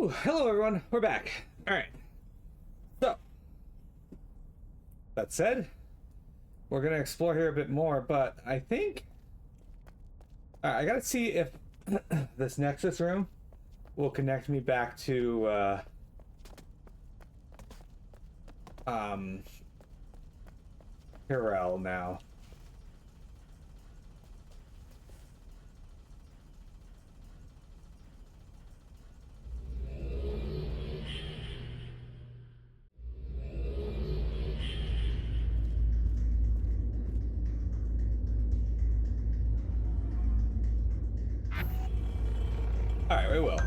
Whew, hello everyone, we're back. Alright, so, that said, we're gonna explore here a bit more, but I think... I gotta see if this Nexus room will connect me back to, Hirel now. Alright, we will.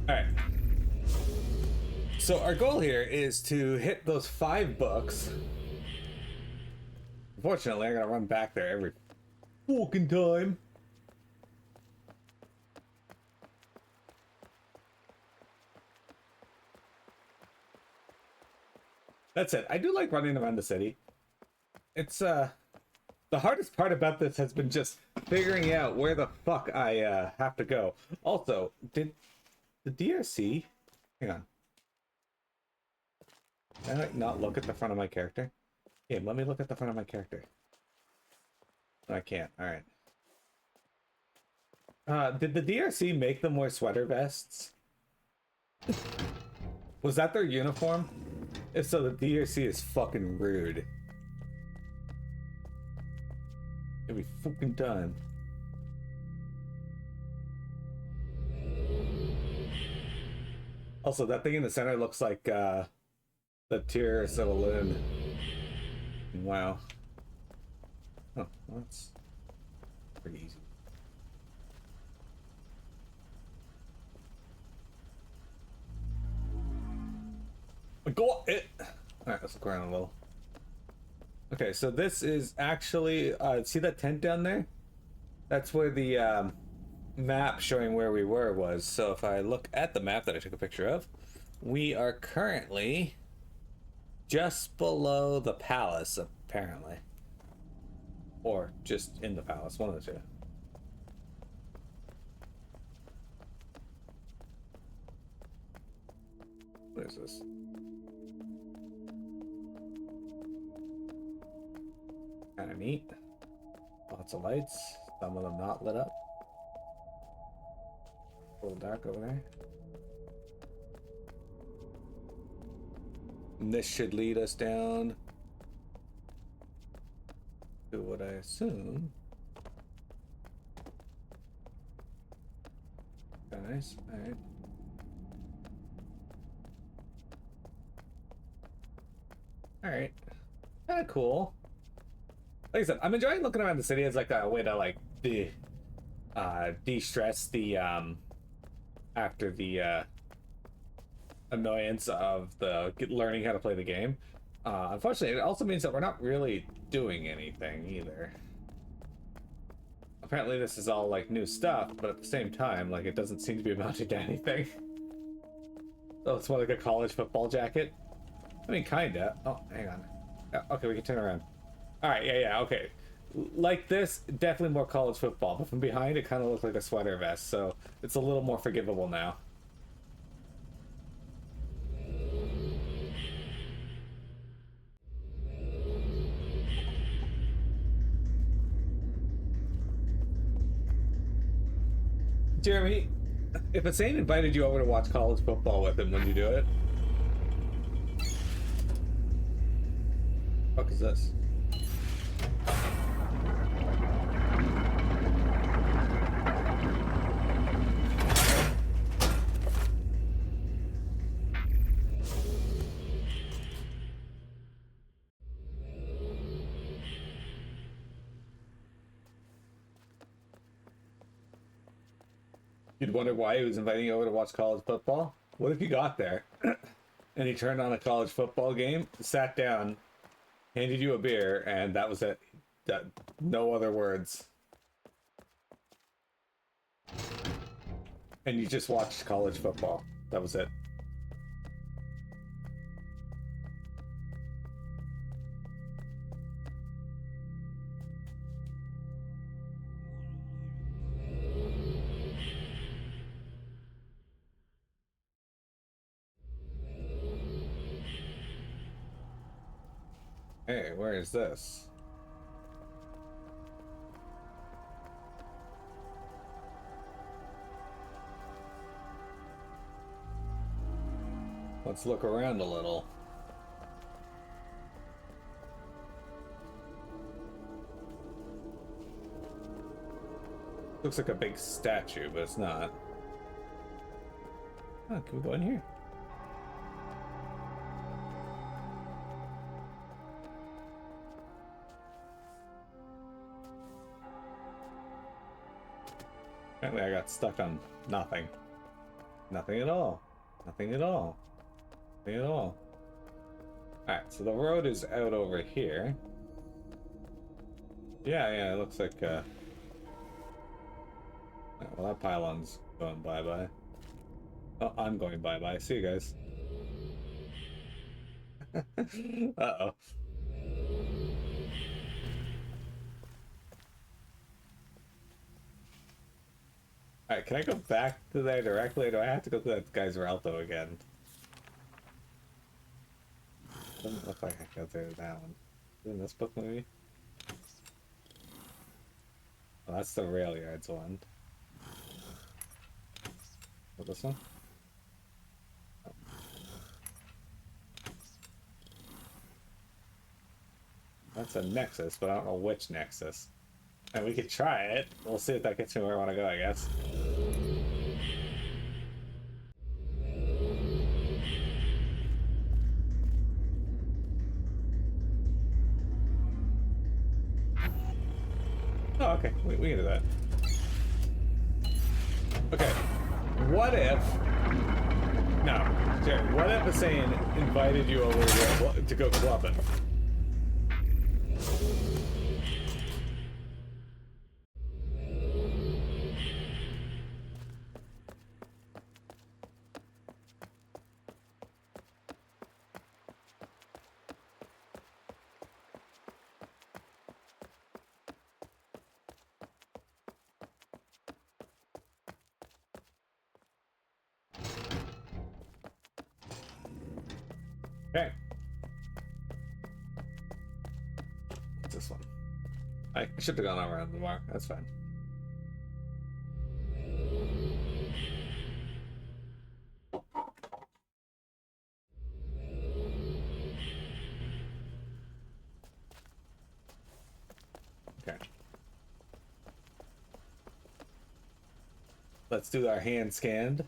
Alright. So our goal here is to hit those 5 books. Unfortunately, I gotta run back there every fucking time. That's it. I do like running around the city. It's the hardest part about this has been just figuring out where the fuck I have to go. Also, did the DRC... Hang on. Can I like not look at the front of my character? Yeah, let me look at the front of my character. I can't. Alright. Did the DRC make them wear sweater vests? Was that their uniform? If so, the DRC is fucking rude. Every fucking time. Also, that thing in the center looks like the Tears of a Loon. Wow. Oh, well, that's pretty easy. Go it. All right, let's look around a little. Okay, so this is actually see that tent down there? That's where the map showing where we were was. So if I look at the map that I took a picture of, we are currently just below the palace, apparently. Or just in the palace, one of the two. What is this? Kind of neat. Lots of lights, some of them not lit up. A little dark over there. And this should lead us down to what I assume. Nice, alright. Alright. Kinda cool. Like I said, I'm enjoying looking around the city as like a way to like de-stress the after the annoyance of the learning how to play the game. Unfortunately, it also means that we're not really doing anything either. Apparently this is all like new stuff, but at the same time, like it doesn't seem to be amounting to anything. Oh, it's more like a college football jacket. I mean, kinda. Oh, hang on. Okay, we can turn around. Alright, yeah, okay. Like this, definitely more college football, but from behind it kind of looks like a sweater vest, so it's a little more forgivable now. Jeremy, if a Saint invited you over to watch college football with him, would you do it? What the fuck is this? You'd wonder why he was inviting you over to watch college football? What if you got there and he turned on a college football game, sat down, handed you a beer, and that was it? That, no other words. And you just watched college football. That was it. Hey, where is this? Let's look around a little. Looks like a big statue, but it's not. Oh, can we go in here? Apparently I got stuck on nothing. Nothing at all. Nothing at all. Nothing at all. Alright, so the road is out over here. Yeah, it looks like, well, that pylon's going bye-bye. Oh, I'm going bye-bye. See you guys. Uh-oh. Alright, can I go back to there directly, or do I have to go to that guy's Ralto again? Doesn't look like I can go through that one. In this book, maybe? Oh, that's the rail yards one. What, this one? Oh. That's a nexus, but I don't know which nexus. And we could try it. We'll see if that gets me where I want to go, I guess. Oh, okay. We can do that. Okay. What if... No. Jerry, what if a saying invited you over to go clubbing? Okay. What's this one? I should have gone around the mark. That's fine. Okay. Let's do our hand scanned.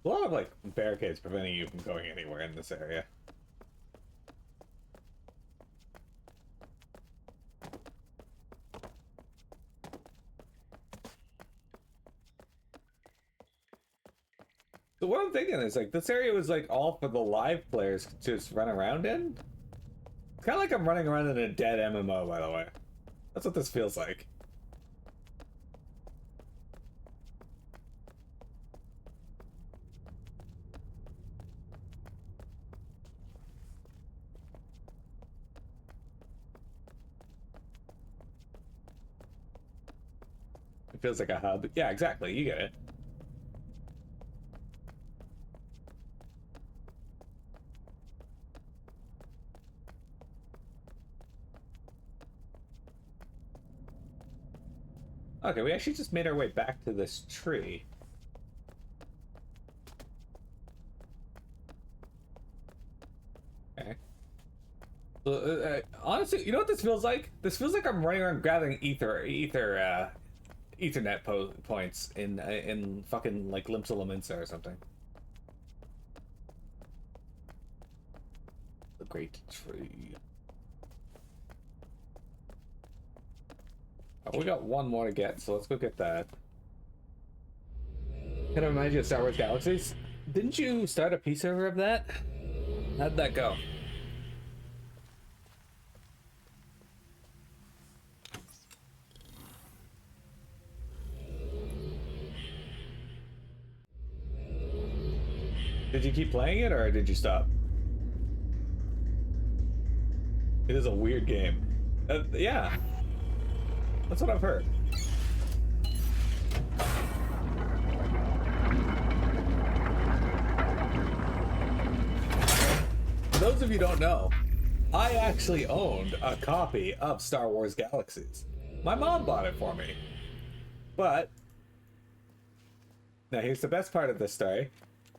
A lot of like barricades preventing you from going anywhere in this area. So what I'm thinking is like this area was like all for the live players to just run around in. It's kind of like I'm running around in a dead MMO, by the way. That's what this feels like. It feels like a hub. Yeah, exactly. You get it. Okay, we actually just made our way back to this tree. Okay. So, honestly, you know what this feels like? This feels like I'm running around gathering Ethernet points in fucking like Limsa Lominsa or something. The great tree. Oh, we got one more to get, so let's go get that. Can I remind you of Star Wars Galaxies? Didn't you start a P server of that? How'd that go? Did you keep playing it or did you stop? It is a weird game. Yeah, that's what I've heard. For those of you who don't know, I actually owned a copy of Star Wars Galaxies. My mom bought it for me. But now here's the best part of this story.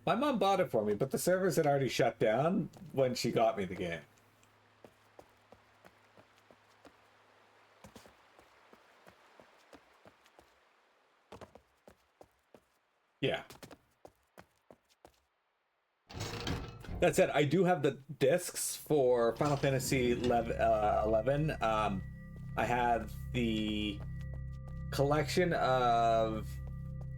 My mom bought it for me, but the servers had already shut down when she got me the game. Yeah. That said, I do have the discs for Final Fantasy 11. I have the collection of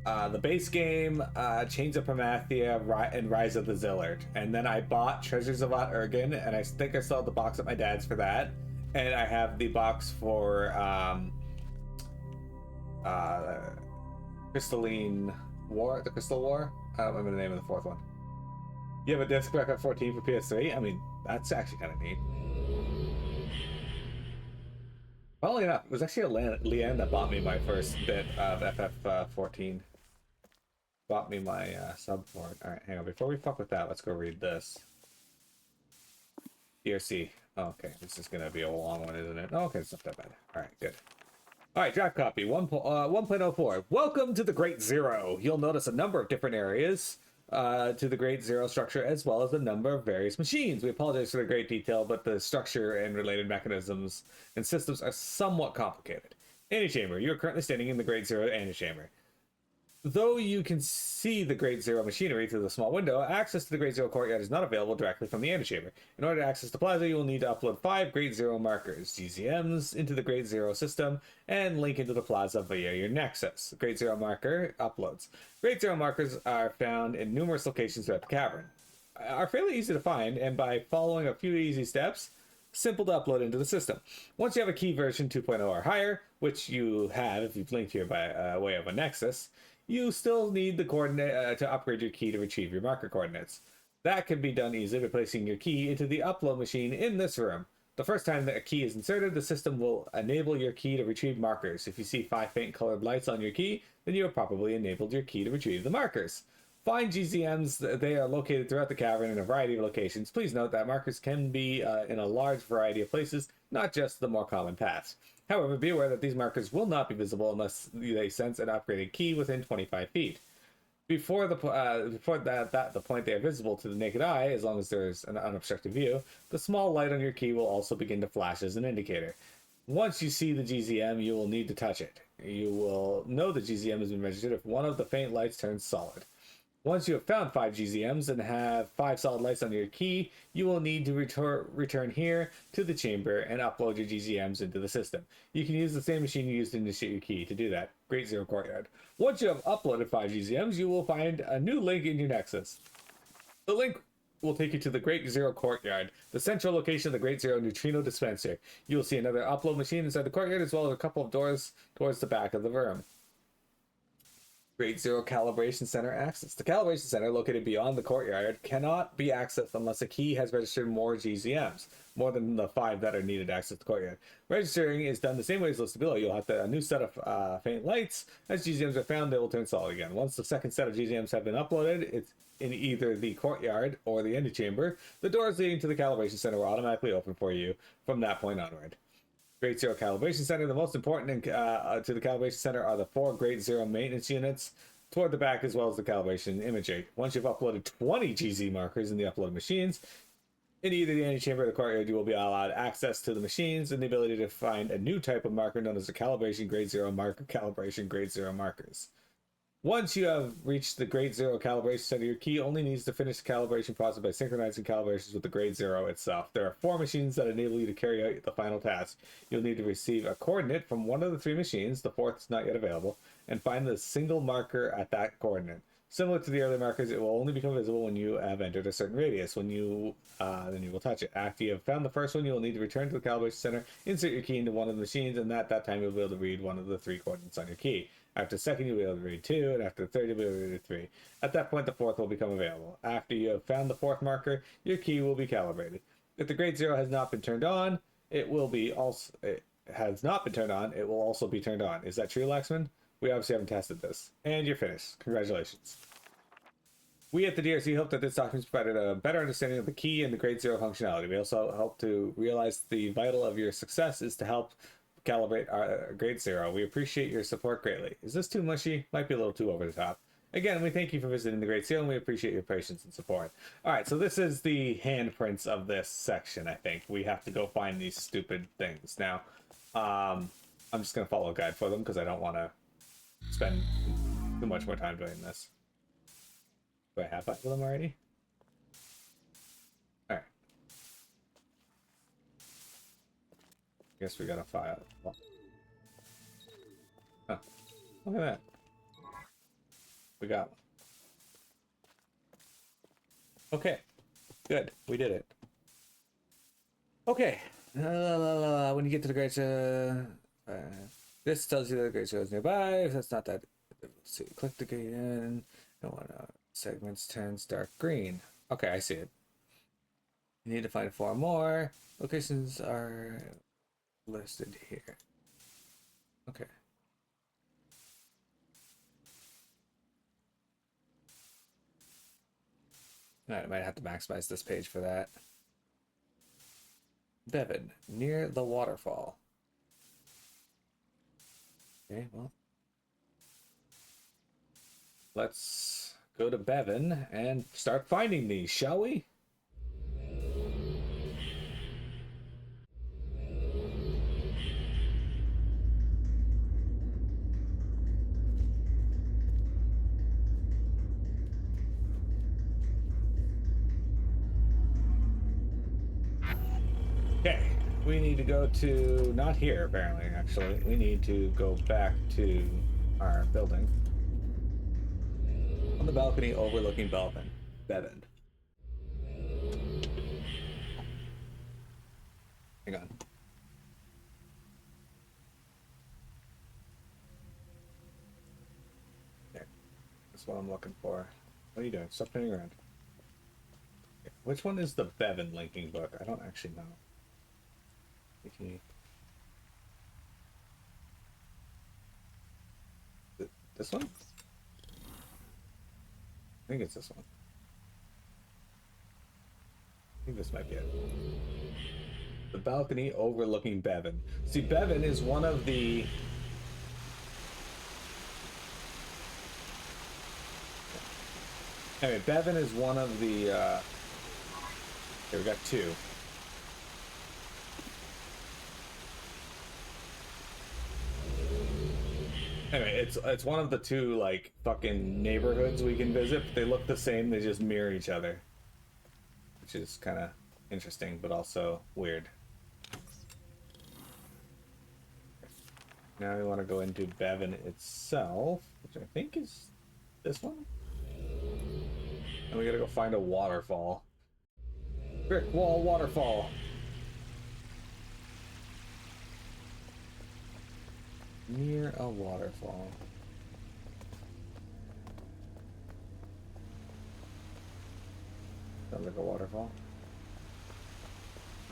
the base game, Chains of Promathia, and Rise of the Zillard. And then I bought Treasures of Ot Urgen, and I think I still have the box at my dad's for that. And I have the box for Crystalline War, the Crystal War. I don't remember the name of the fourth one. You have a disc back at 14 for PS3? I mean, that's actually kind of neat. Funnily enough, it was actually Leanne that bought me my first bit of FF14. Bought me my sub for it. Alright, hang on. Before we fuck with that, let's go read this. ERC. Oh, okay, this is going to be a long one, isn't it? Oh, okay, it's not that bad. Alright, good. Alright, draft copy 1.04. Welcome to the Great Zero. You'll notice a number of different areas to the Great Zero structure, as well as a number of various machines. We apologize for the great detail, but the structure and related mechanisms and systems are somewhat complicated. Antechamber. You are currently standing in the Great Zero antechamber. Though you can see the Great Zero machinery through the small window, access to the Great Zero courtyard is not available directly from the antechamber. In order to access the plaza, you will need to upload 5 Great Zero markers, GZMs, into the Great Zero system, and link into the plaza via your Nexus. Great Zero marker uploads. Great Zero markers are found in numerous locations throughout the cavern. Are fairly easy to find, and by following a few easy steps, simple to upload into the system. Once you have a key version 2.0 or higher, which you have if you've linked here by way of a Nexus, you still need the coordinate to upgrade your key to retrieve your marker coordinates. That can be done easily by placing your key into the upload machine in this room. The first time that a key is inserted, the system will enable your key to retrieve markers. If you see 5 faint colored lights on your key, then you have probably enabled your key to retrieve the markers. Find GZMs. They are located throughout the cavern in a variety of locations. Please note that markers can be in a large variety of places, not just the more common paths. However, be aware that these markers will not be visible unless they sense an upgraded key within 25 feet. Before the point they are visible to the naked eye, as long as there is an unobstructed view, the small light on your key will also begin to flash as an indicator. Once you see the GZM, you will need to touch it. You will know the GZM has been registered if one of the faint lights turns solid. Once you have found 5 GZMs and have 5 solid lights on your key, you will need to return here to the chamber and upload your GZMs into the system. You can use the same machine you used to initiate your key to do that. Great Zero Courtyard. Once you have uploaded 5 GZMs, you will find a new link in your Nexus. The link will take you to the Great Zero Courtyard, the central location of the Great Zero Neutrino Dispenser. You will see another upload machine inside the courtyard, as well as a couple of doors towards the back of the room. Great Zero Calibration Center access. The Calibration Center, located beyond the courtyard, cannot be accessed unless a key has registered more GZMs, more than the 5 that are needed to access the courtyard. Registering is done the same way as listed below. You'll have a new set of faint lights. As GZMs are found, they will turn solid again. Once the second set of GZMs have been uploaded, it's in either the courtyard or the antechamber. The doors leading to the Calibration Center will automatically open for you from that point onward. Great Zero Calibration Center. The most important to the Calibration Center are the 4 Great Zero maintenance units toward the back, as well as the calibration imagery. Once you've uploaded 20 GZ markers in the upload machines, in either the antechamber or the courtyard, you will be allowed access to the machines and the ability to find a new type of marker known as the Calibration Grade Zero Marker Calibration Grade Zero Markers. Once you have reached the Grade Zero Calibration Center, your key only needs to finish the calibration process by synchronizing calibrations with the Grade Zero itself. There are 4 machines that enable you to carry out the final task. You'll need to receive a coordinate from one of the 3 machines, the 4th is not yet available, and find the single marker at that coordinate. Similar to the earlier markers, it will only become visible when you have entered a certain radius. Then you will touch it. After you have found the first one, you will need to return to the calibration center, insert your key into one of the machines, and at that time you'll be able to read one of the 3 coordinates on your key. After the second, you'll be able to read 2, and after the third, you'll be able to read 3. At that point, the fourth will become available. After you have found the fourth marker, your key will be calibrated. If the grade 0 has not been turned on, it will be also... It has not been turned on, it will also be turned on. Is that true, Laxman? We obviously haven't tested this. And you're finished. Congratulations. We at the DRC hope that this document provided a better understanding of the key and the grade 0 functionality. We also hope to realize the vital of your success is to help calibrate our grade 0. We appreciate your support greatly. Is this too mushy? Might be a little too over the top. Again, we thank you for visiting the grade 0 and we appreciate your patience and support. Alright, so this is the handprints of this section, I think. We have to go find these stupid things. Now, I'm just going to follow a guide for them because I don't want to spend too much more time doing this. Do I have 5 of them already? Alright. Guess we got a file. Oh, look at that. We got one. Okay. Good. We did it. Okay. When you get to the great this tells you that the great show is nearby. If that's not that, so you click the gate in. Don't want to. Segments turns dark green. Okay, I see it. You need to find 4 more. Locations are listed here. Okay. Alright, I might have to maximize this page for that. Bevan, near the waterfall. Okay, well. Let's go to Bevan and start finding these, shall we? Okay, we need to go to, not here apparently, actually. We need to go back to our building. On the balcony overlooking Bevan. Hang on. Okay. That's what I'm looking for. What are you doing? Stop turning around. Okay. Which one is the Bevan linking book? I don't actually know. This one? I think it's this one. I think this might be it. The balcony overlooking Bevan. See, Bevan is one of the... Anyway, Bevan is one of the... Okay, we got 2. Anyway, it's one of the 2 like fucking neighborhoods we can visit. They look the same, they just mirror each other. Which is kind of interesting, but also weird. Now we want to go into Bevan itself, which I think is this one. And we gotta go find a waterfall. Brick wall waterfall. Near a waterfall. Sounds like a waterfall.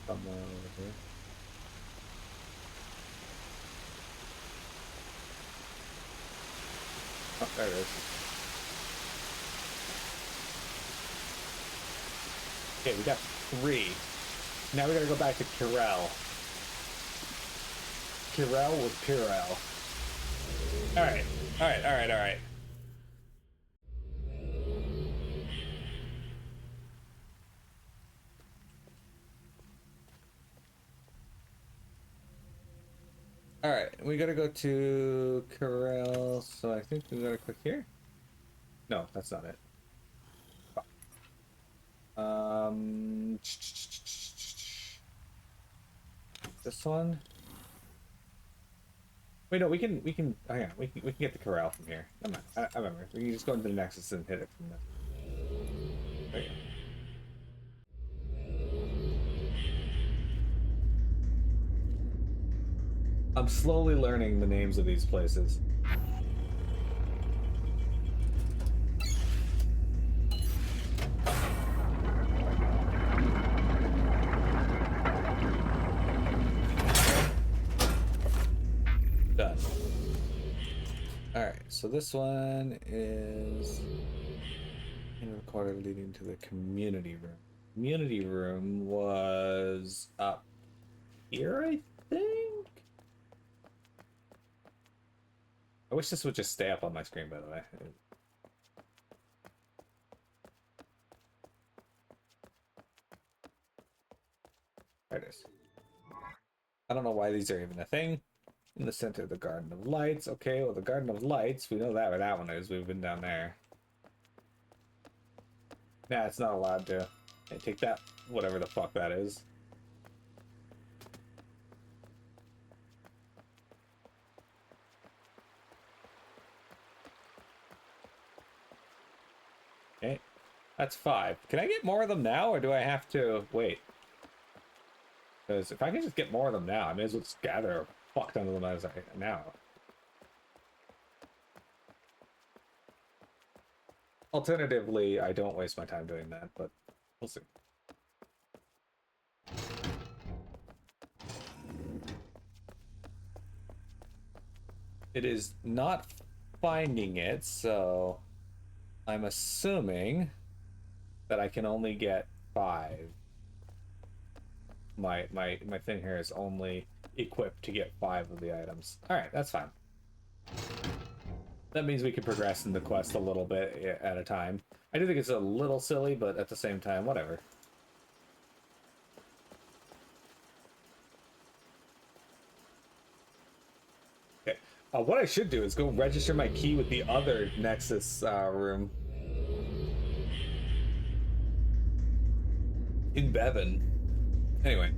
Somewhere over here. Oh, there it is. Okay, we got 3. Now we gotta go back to Kirel. Kirel with Pirel. Alright, alright, alright, alright. Alright, we gotta go to Kirel, so I think we gotta click here? No, that's not it. This one? Wait, no, we can, oh yeah, we can get the corral from here. I remember. We can just go into the Nexus and hit it from there. There you go. I'm slowly learning the names of these places. So this one is in a corridor leading to the community room. Community room was up here, I think. I wish this would just stay up on my screen, by the way. There it is. I don't know why these are even a thing. In the center of the Garden of Lights. Okay, well, the Garden of Lights, we know that where that one is. We've been down there. Nah, it's not allowed to. Hey, take that, whatever the fuck that is. Okay, that's 5. Can I get more of them now, or do I have to wait? Because if I can just get more of them now, I may as well just gather a fuck ton of them as I now. Alternatively, I don't waste my time doing that, but we'll see. It is not finding it, so I'm assuming that I can only get 5. My thing here is only equipped to get 5 of the items. Alright, that's fine. That means we can progress in the quest a little bit at a time. I do think it's a little silly, but at the same time, whatever. Okay. What I should do is go register my key with the other Nexus room. In Bevan. Anyway,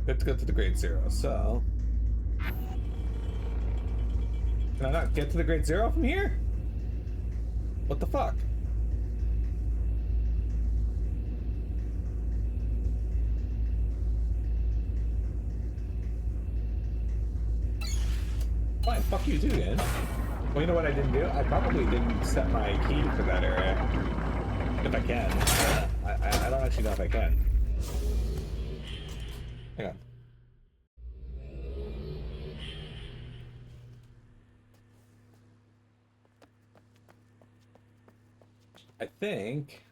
let's go to the grade 0, so... Can I not get to the grade 0 from here? What the fuck? Fine, fuck you too, then. Well, you know what I didn't do? I probably didn't set my key for that area. If I can. I don't actually know if I can. Hang on. I think...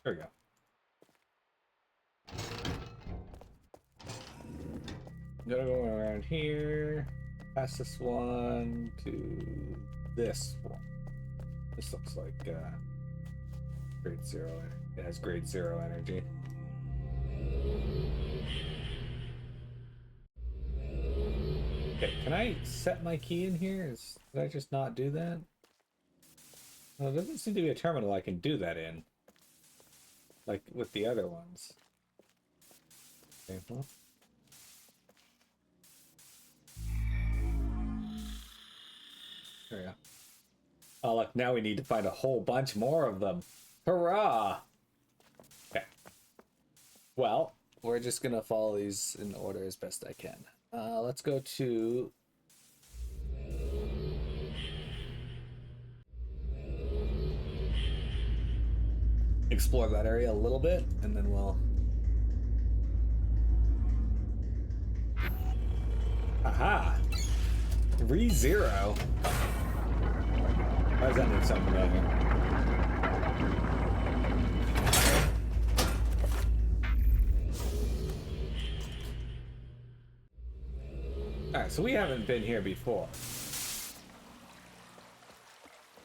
There we go. I'm gonna go around here, past this one to this one. This looks like grade 0. It has grade 0 energy. Okay, can I set my key in here? Did I just not do that? Well, there doesn't seem to be a terminal I can do that in. Like with the other ones. Okay, well. There we go. Oh look, now we need to find a whole bunch more of them. Hurrah! Okay. Well, we're just gonna follow these in order as best I can. Let's go to... explore that area a little bit, and then we'll... Aha! Re-0. Why does that mean something familiar? Alright, so we haven't been here before.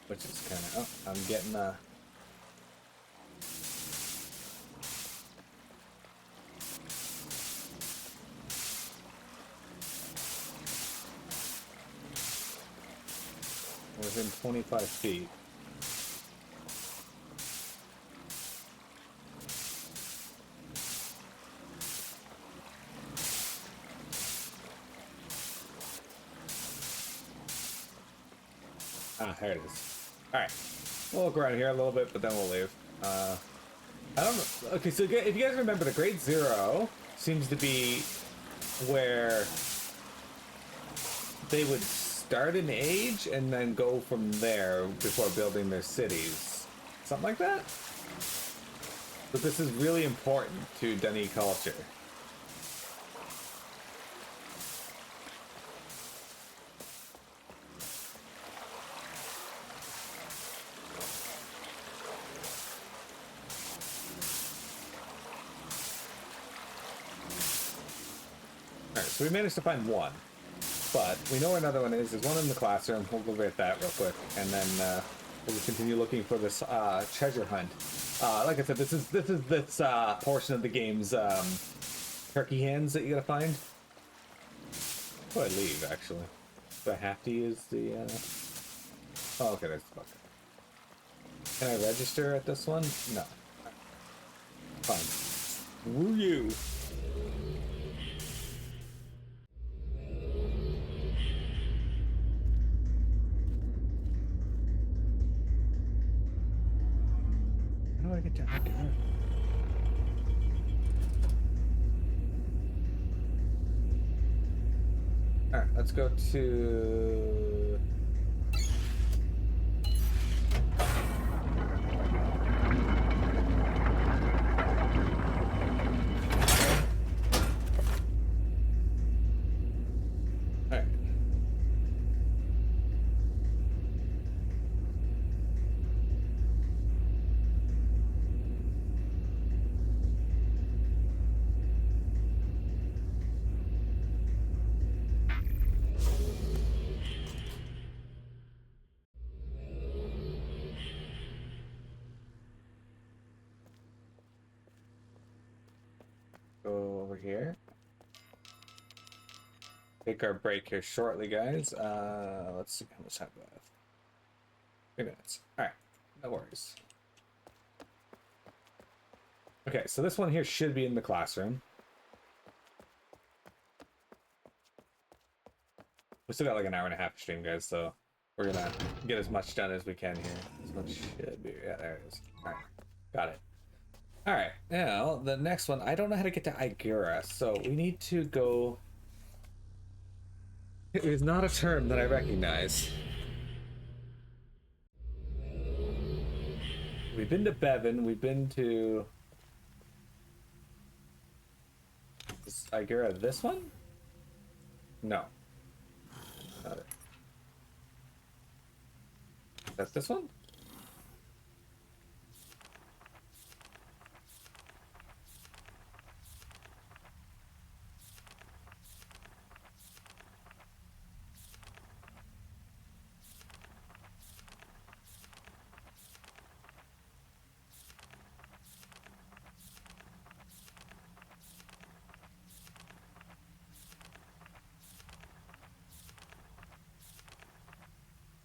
Which is kind of... Oh, I'm getting within 25 feet. Ah, there it is. Alright. We'll look around here a little bit, but then we'll leave. I don't know. Okay, so if you guys remember, the grade 0 seems to be where they would start an age and then go from there before building their cities. Something like that? But this is really important to Dunny culture. Alright, so we managed to find one. But we know where another one is. There's one in the classroom. We'll go get that real quick. And then we'll continue looking for this treasure hunt. Like I said, this is this portion of the game's turkey hands that you gotta find. Oh, I leave actually. Do I have to use the? Oh, okay, there's the bucket. Can I register at this one? No. Fine. URU. How do I get to Akira? Alright, let's go to... Alright. Go over here. Take our break here shortly, guys. Let's see how much time we have. 3 minutes. Alright, no worries. Okay, so this one here should be in the classroom. We still got like an hour and a half to stream, guys, so we're gonna get as much done as we can here. This one should be, yeah, there it is. Alright, got it. Alright, now the next one, I don't know how to get to Igura, so we need to go... It is not a term that I recognize. We've been to Bevan, we've been to... Is Igura this one? No. Not it. That's this one?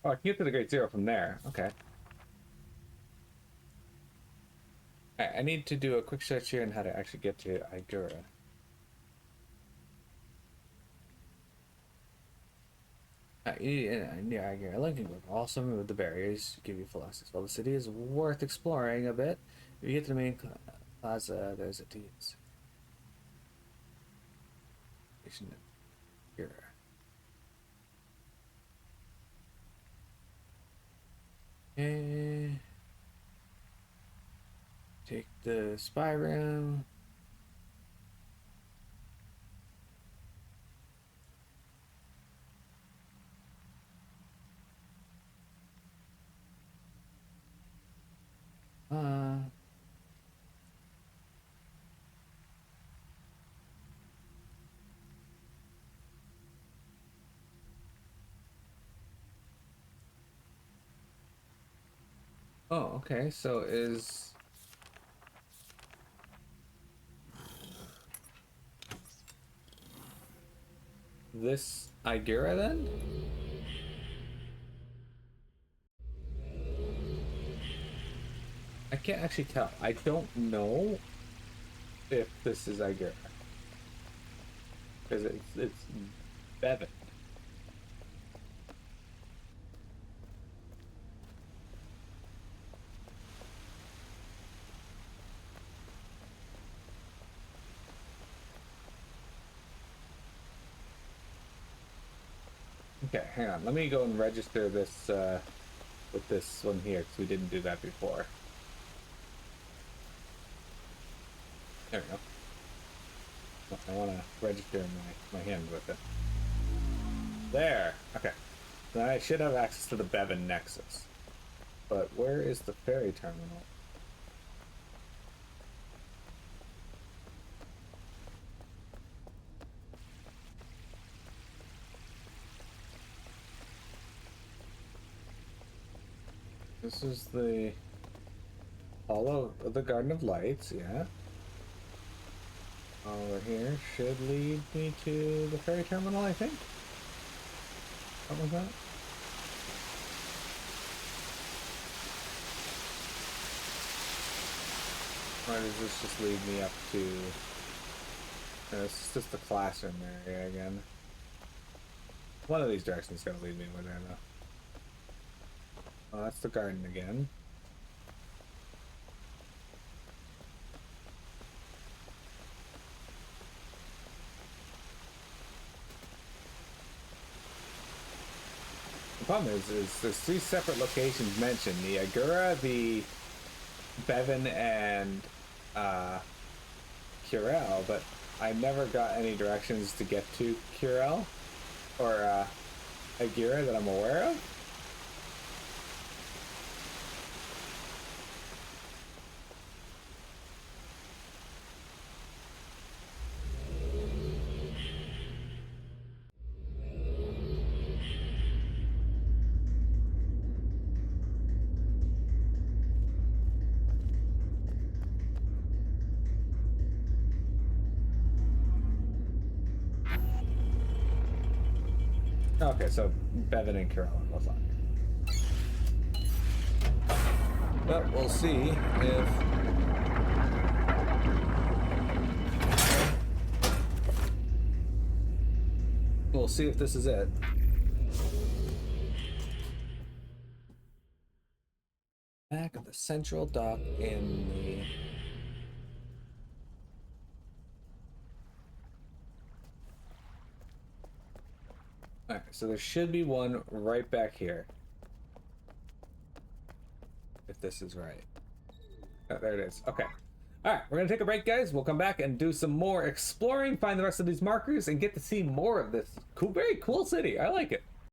Oh, I can get to the Great Zero from there. Okay. I need to do a quick search here on how to actually get to Igura. Near Igura, looking with awesome with the barriers give you full access. While the city is worth exploring a bit, if you get to the main plaza, there's a T's. Igura. Okay. Take the spy room. Oh, okay, so is... this Igura then? I can't actually tell. I don't know if this is Igura. Because it's Bevan. Okay, hang on. Let me go and register this with this one here because we didn't do that before. There we go. I want to register my hand with it. There. Okay. Now I should have access to the Bevan Nexus. But where is the ferry terminal? This is the Hollow of the Garden of Lights, yeah. Over here should lead me to the ferry terminal, I think. What was that? Or does this just lead me up to... No, it's just the classroom area again. One of these directions is going to lead me over there, though. Oh, that's the garden again. The problem is there's three separate locations mentioned: the Agura, the Bevan, and Curel, but I never got any directions to get to Curel or Agura that I'm aware of. Okay, so Bevan and Curel are both on. But we'll see if... We'll see if this is it. Back of the central dock in the... Alright, so there should be one right back here. If this is right. Oh, there it is. Okay. Alright, we're gonna take a break, guys. We'll come back and do some more exploring, find the rest of these markers, and get to see more of this cool, very cool city. I like it.